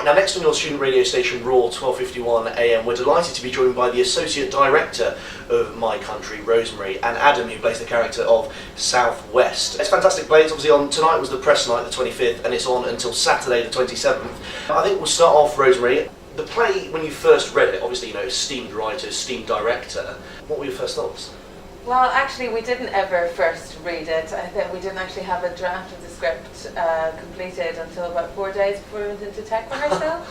Now, next on your student radio station, Raw 12:51 AM, we're delighted to be joined by the Associate Director of My Country, Rosemary, and Adam, who plays the character of Southwest. It's a fantastic play. It's obviously on, tonight was the press night, the 25th, and it's on until Saturday, the 27th. I think we'll start off, Rosemary. The play, when you first read it, obviously, esteemed writer, esteemed director, what were your first thoughts? Well, actually, we didn't ever first read it. I think we didn't actually have a draft of the script completed until about 4 days before we went into tech rehearsal.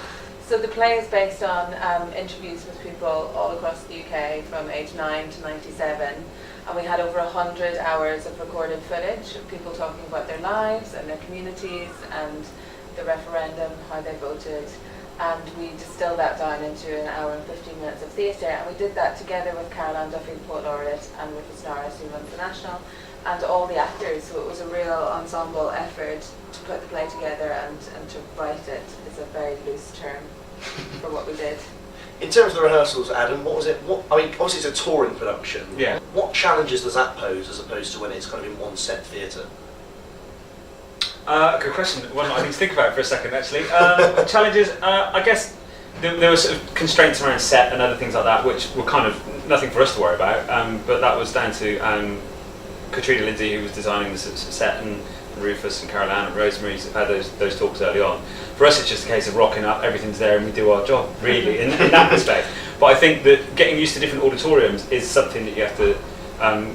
So the play is based on interviews with people all across the UK from age 9 to 97. And we had over 100 hours of recorded footage of people talking about their lives and their communities and the referendum, how they voted. And we distilled that down into an hour and 15 minutes of theatre, and we did that together with Caroline Duffy, the Poet Laureate, and with Isnarys, who runs the National, and all the actors. So it was a real ensemble effort to put the play together, and to write it is a very loose term for what we did. In terms of the rehearsals, Adam, what was it? Obviously it's a touring production. Yeah. What challenges does that pose as opposed to when it's kind of in one set theatre? Good question. One I need to think about it for a second, actually. Challenges, I guess there were sort of constraints around set and other things like that, which were kind of nothing for us to worry about. But that was down to Katrina Lindsay, who was designing the set, and Rufus and Caroline and Rosemary had those talks early on. For us, it's just a case of rocking up, everything's there, and we do our job, really, in that respect. But I think that getting used to different auditoriums is something that you have to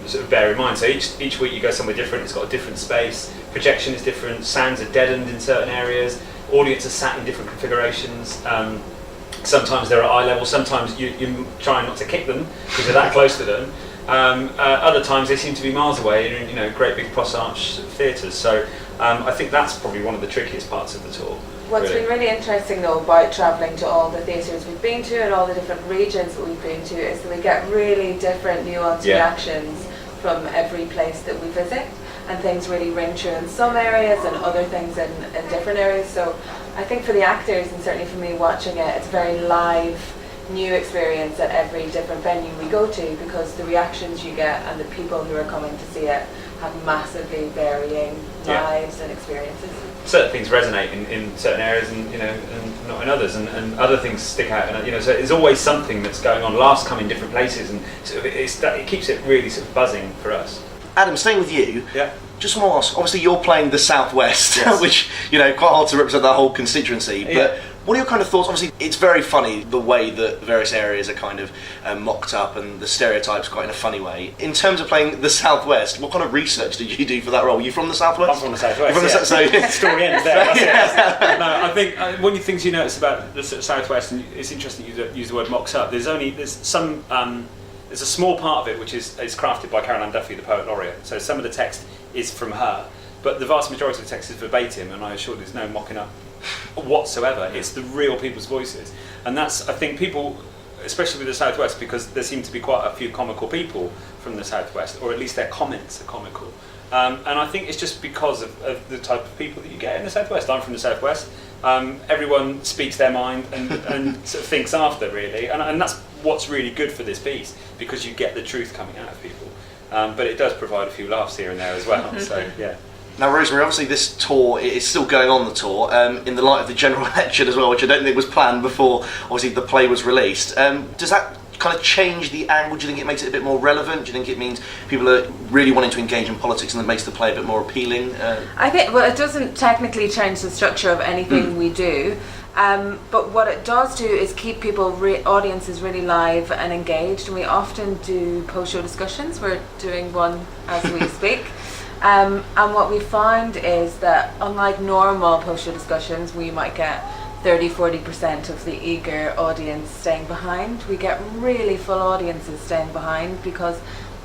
sort of bear in mind. So each week you go somewhere different, it's got a different space, projection is different, sounds are deadened in certain areas, audience are sat in different configurations. Sometimes they're at eye level, sometimes you try not to kick them because you're that close to them. Other times they seem to be miles away in great big Pross Arch theatres. So I think that's probably one of the trickiest parts of the tour. What's been really interesting though about travelling to all the theatres we've been to and all the different regions that we've been to is that we get really different nuanced reactions from every place that we visit, and things really ring true in some areas and other things in different areas. So I think for the actors, and certainly for me watching it, it's a very live, new experience at every different venue we go to, because the reactions you get and the people who are coming to see it have massively varying lives and experiences. Certain things resonate in certain areas, and not in others, and other things stick out. And so there's always something that's going on. Laughs come in different places, and sort of it keeps it really sort of buzzing for us. Adam, staying with you. Yeah. Just want to ask. Obviously, you're playing the Southwest, yes. which quite hard to represent that whole constituency. But what are your kind of thoughts? Obviously, it's very funny the way that various areas are kind of mocked up and the stereotypes quite in a funny way. In terms of playing the Southwest, what kind of research did you do for that role? Are you from the Southwest? I'm from the Southwest. You're from the story ends there. That's it. No, I think one of the things you notice about the Southwest, and it's interesting you use the word mocks up. There's a small part of it which is crafted by Caroline Duffy, the Poet Laureate. So some of the text is from her, but the vast majority of the text is verbatim, and I assure there's no mocking up whatsoever. It's the real people's voices, and that's, I think, people, especially with the Southwest, because there seem to be quite a few comical people from the Southwest, or at least their comments are comical, and I think it's just because of the type of people that you get in the Southwest. I'm from the Southwest. Everyone speaks their mind and sort of thinks after, really, and that's what's really good for this piece, because you get the truth coming out of people, but it does provide a few laughs here and there as well. So yeah. Now, Rosemary, obviously this tour is still going on, the tour, in the light of the general election as well, which I don't think was planned before, obviously, the play was released. Does that kind of change the angle? Do you think it makes it a bit more relevant? Do you think it means people are really wanting to engage in politics and that makes the play a bit more appealing? I think, well, it doesn't technically change the structure of anything we do, but what it does do is keep audiences really live and engaged, and we often do post-show discussions. We're doing one as we speak. And what we found is that, unlike normal post-show discussions where you might get 30-40% of the eager audience staying behind, we get really full audiences staying behind, because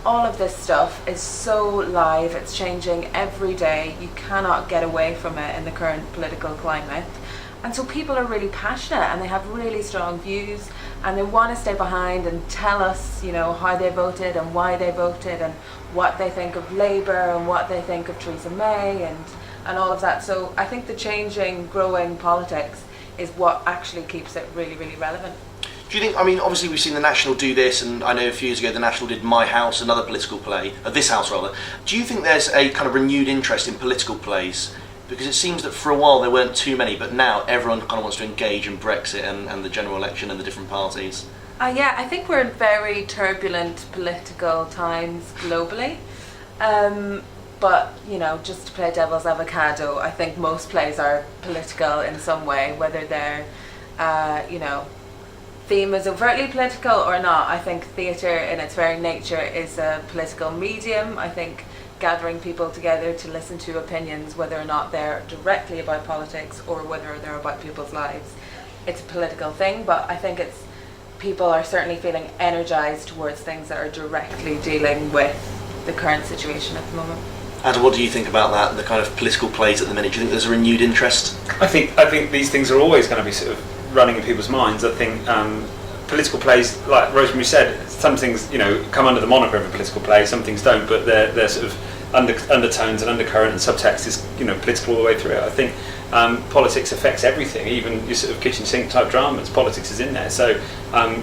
all of this stuff is so live, it's changing every day, you cannot get away from it in the current political climate. And so people are really passionate and they have really strong views, and they want to stay behind and tell us, how they voted and why they voted and what they think of Labour and what they think of Theresa May and all of that. So I think the changing, growing politics is what actually keeps it really, really relevant. Do you think, obviously we've seen the National do this, and I know a few years ago the National did My House, another political play, This House rather. Do you think there's a kind of renewed interest in political plays Because it seems that for a while there weren't too many, but now everyone kind of wants to engage in Brexit and the general election and the different parties. Yeah, I think we're in very turbulent political times globally. But, you know, just to play devil's avocado, I think most plays are political in some way, whether their, you know, theme is overtly political or not. I think theatre in its very nature is a political medium. I think gathering people together to listen to opinions, whether or not they're directly about politics or whether they're about people's lives, it's a political thing. But I think it's people are certainly feeling energised towards things that are directly dealing with the current situation at the moment. Adam, what do you think about that, the kind of political plays at the minute? Do you think there's a renewed interest? I think these things are always going to be sort of running in people's minds. I think political plays, like Rosemary said, some things, you know, come under the moniker of a political play, some things don't, but they're sort of undertones and undercurrent and subtext is, you know, political all the way through it. I think politics affects everything, even your sort of kitchen sink type dramas. Politics is in there, so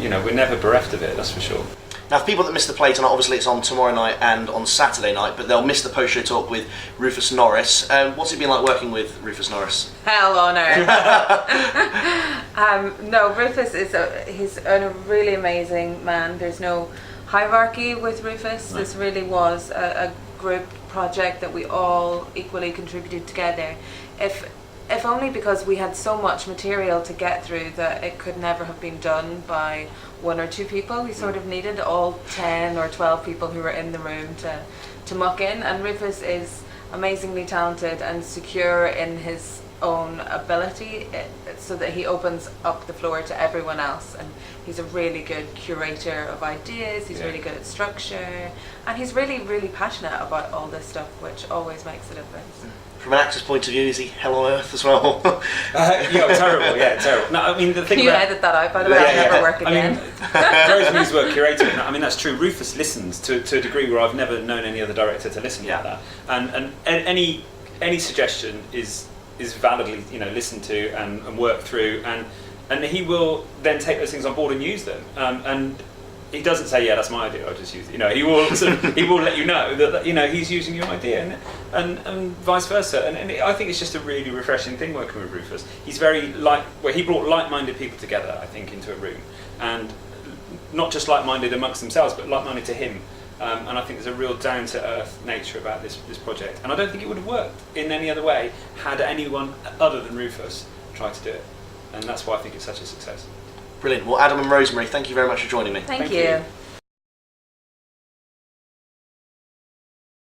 you know, we're never bereft of it, that's for sure. Now, for people that missed the play tonight, obviously it's on tomorrow night and on Saturday night, but they'll miss the post-show talk with Rufus Norris. What's it been like working with Rufus Norris? Hell on earth. No, Rufus he's a really amazing man. There's no hierarchy with Rufus. No. This really was a group project that we all equally contributed together. If only because we had so much material to get through that it could never have been done by one or two people. We sort of needed all 10 or 12 people who were in the room to muck in, and Rufus is amazingly talented and secure in his own ability, so that he opens up the floor to everyone else, and he's a really good curator of ideas, he's really good at structure, and he's really, really passionate about all this stuff, which always makes a difference. From an actor's point of view, is he hell on earth as well? Terrible, terrible. No, I mean, the thing Can you about... edit that out, by the way? I'll never work again. I mean, Rosemary's word curator, I mean, that's true. Rufus listens to a degree where I've never known any other director to listen like that. And any suggestion is validly, you know, listened to and worked through, and he will then take those things on board and use them. And he doesn't say, yeah, that's my idea, I'll just use it. You know, he will he will let you know that, you know, he's using your idea, and vice versa. And I think it's just a really refreshing thing working with Rufus. He's very he brought like-minded people together, I think, into a room, and not just like-minded amongst themselves, but like-minded to him. And I think there's a real down-to-earth nature about this project. And I don't think it would have worked in any other way had anyone other than Rufus tried to do it. And that's why I think it's such a success. Brilliant. Well, Adam and Rosemary, thank you very much for joining me. Thank you.